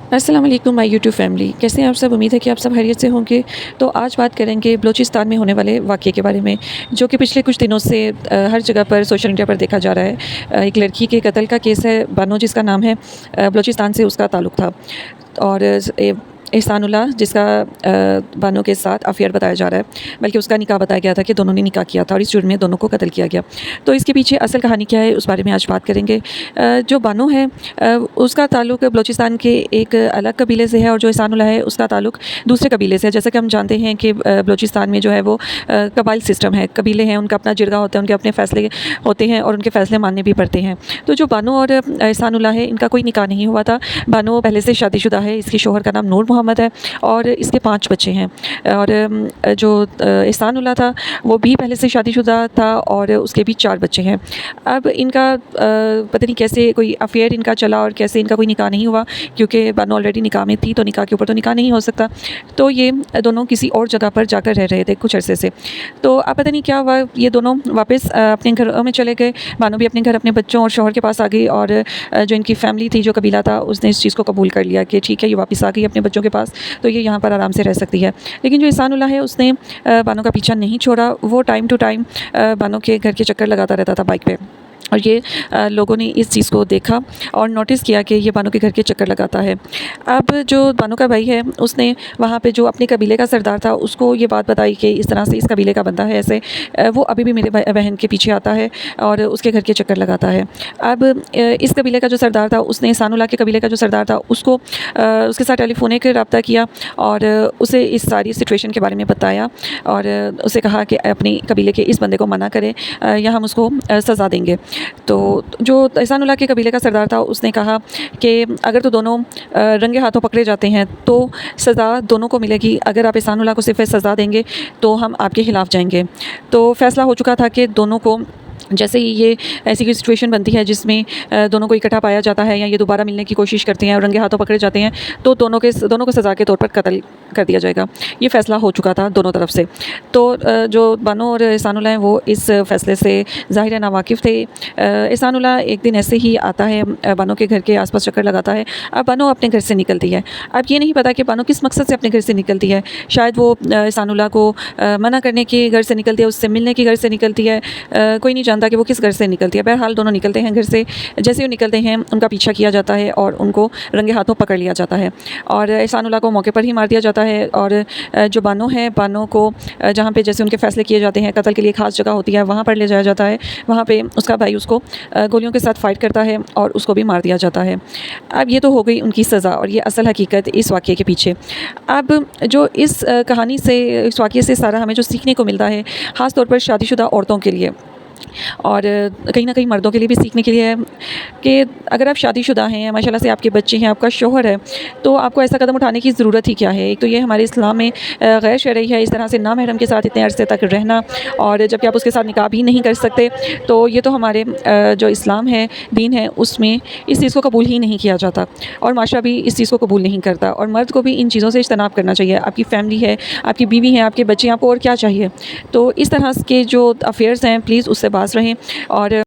अस्सलाम वालेकुम my YouTube family, कैसे हैं आप सब। उम्मीद है कि आप सब खैरियत से होंगे। तो आज बात करेंगे बलूचिस्तान में होने वाले वाक़ये के बारे में, जो कि पिछले कुछ दिनों से हर जगह पर सोशल मीडिया पर देखा जा रहा है। एक लड़की के कत्ल का केस है, बानो जिसका नाम है, बलूचिस्तान से उसका ताल्लुक़ था। और एहसानुल्लाह जिसका बानो के साथ अफेयर बताया जा रहा है, बल्कि उसका निकाह बताया गया था कि दोनों ने निकाह किया था और इस जुर्म में दोनों को कत्ल किया गया। तो इसके पीछे असल कहानी क्या है, उस बारे में आज बात करेंगे। जो बानो है उसका ताल्लुक़ बलूचिस्तान के एक अलग कबीले से है, और जो एहसानुल्लाह है उसका ताल्लुक़ दूसरे कबीले से है। जैसा कि हम जानते हैं कि बलूचिस्तान में जो है वो कबाइल सिस्टम है, कबीले हैं, उनका अपना जिरगा होता है, उनके अपने फ़ैसले होते हैं और उनके फ़ैसले मानने भी पड़ते हैं। तो जो बानो और एहसानुल्लाह है, इनका कोई निकाह नहीं हुआ था। बानो पहले से शादीशुदा है, इसके शौहर का नाम नूर मोहम्मद है और इसके 5 बच्चे हैं। और जो एहसानुल्लाह था वो भी पहले से शादीशुदा था और उसके भी 4 बच्चे हैं। अब इनका पता नहीं कैसे कोई अफेयर इनका चला और कैसे इनका कोई निकाह नहीं हुआ, क्योंकि बानो ऑलरेडी निकाह में थी, तो निकाह के ऊपर तो निकाह नहीं हो सकता। तो ये दोनों किसी और जगह पर जाकर रह रहे थे कुछ अरसे से। तो अब पता नहीं क्या हुआ, ये दोनों वापस अपने घरों में चले गए। बानो भी अपने घर अपने बच्चों और शौहर के पास आ गई, और जो इनकी फैमिली थी, जो कबीला था, उसने इस चीज़ को कबूल कर लिया कि ठीक है, ये वापस आ गई अपने बच्चों के पास, तो ये यहाँ पर आराम से रह सकती है। लेकिन जो एहसानुल्लाह है उसने बानो का पीछा नहीं छोड़ा। वो टाइम टू टाइम बानो के घर के चक्कर लगाता रहता था बाइक पे, और ये लोगों ने इस चीज़ को देखा और नोटिस किया कि ये बानो के घर के चक्कर लगाता है। अब जो बानो का भाई है उसने वहाँ पे जो अपने कबीले का सरदार था उसको ये बात बताई कि इस तरह से इस कबीले का बंदा है, ऐसे वो अभी भी मेरे बहन के पीछे आता है और उसके घर के चक्कर लगाता है। अब इस कबीले का जो सरदार था उसने एहसानुल्लाह के कबीले का जो सरदार था उसको उसके साथ टेलीफोनिक रब्ता किया और उसे इस सारी सिचुएशन के बारे में बताया, और उसे कहा कि अपनी कबीले के इस बंदे को मना करें या हम उसको सज़ा देंगे। तो जो एहसानुल्लाह के कबीले का सरदार था उसने कहा कि अगर तो दोनों रंगे हाथों पकड़े जाते हैं तो सज़ा दोनों को मिलेगी, अगर आप एहसानुल्लाह को सिर्फ सज़ा देंगे तो हम आपके ख़िलाफ़ जाएंगे। तो फ़ैसला हो चुका था कि दोनों को, जैसे ही ये ऐसी कोई सिचुएशन बनती है जिसमें दोनों को इकट्ठा पाया जाता है या ये दोबारा मिलने की कोशिश करते हैं और रंगे हाथों पकड़े जाते हैं, तो दोनों को सज़ा के तौर पर कत्ल कर दिया जाएगा। ये फ़ैसला हो चुका था दोनों तरफ से। तो जो बानो और एहसानुल्लाह हैं वो इस फ़ैसले से ज़ाहिर है नावाकिफ़ थे। एहसानुल्लाह एक दिन ऐसे ही आता है, बानो के घर के आसपास चक्कर लगाता है। अब बानो अपने घर से निकलती है। अब ये नहीं पता कि बानो किस मकसद से अपने घर से निकलती है। शायद वो एहसानुल्लाह को मना करने के घर से निकलती है, उससे मिलने के घर से निकलती है, कोई नहीं जानता कि वो किस घर से निकलती है। बहरहाल दोनों निकलते हैं घर से। जैसे वो निकलते हैं उनका पीछा किया जाता है और उनको रंगे हाथों पकड़ लिया जाता है और एहसानुल्लाह को मौके पर ही मार दिया जाता है। और जो बानो है, बानो को जहाँ पे जैसे उनके फ़ैसले किए जाते हैं, कत्ल के लिए ख़ास जगह होती है, वहाँ पर ले जाया जाता है। वहाँ पे उसका भाई उसको गोलियों के साथ फ़ाइट करता है और उसको भी मार दिया जाता है। अब ये तो हो गई उनकी सज़ा, और ये असल हकीकत इस वाक़ये के पीछे। अब जो इस कहानी से, इस वाक़ये से सारा हमें जो सीखने को मिलता है, ख़ास तौर पर शादीशुदा औरतों के लिए और कहीं न कहीं मर्दों के लिए भी सीखने के लिए है कि अगर आप शादीशुदा हैं, माशाल्लाह से आपके बच्चे हैं, आपका शौहर है, तो आपको ऐसा कदम उठाने की ज़रूरत ही क्या है। एक तो ये हमारे इस्लाम में गैर शरई है इस तरह से नामहरम के साथ इतने अरसे तक रहना, और जबकि आप उसके साथ निकाह भी नहीं कर सकते। तो ये तो हमारे जो इस्लाम है, दीन है, उसमें इस चीज़ को कबूल ही नहीं किया जाता, और माशरा भी इस चीज़ को कबूल नहीं करता। और मर्द को भी इन चीज़ों से इज्तनाब करना चाहिए। आपकी फ़ैमिली है, आपकी बीवी है, आपके बच्चे हैं, आपको और क्या चाहिए। तो इस तरह के जो अफेयर्स हैं, प्लीज़ उससे बाज़ रहें। और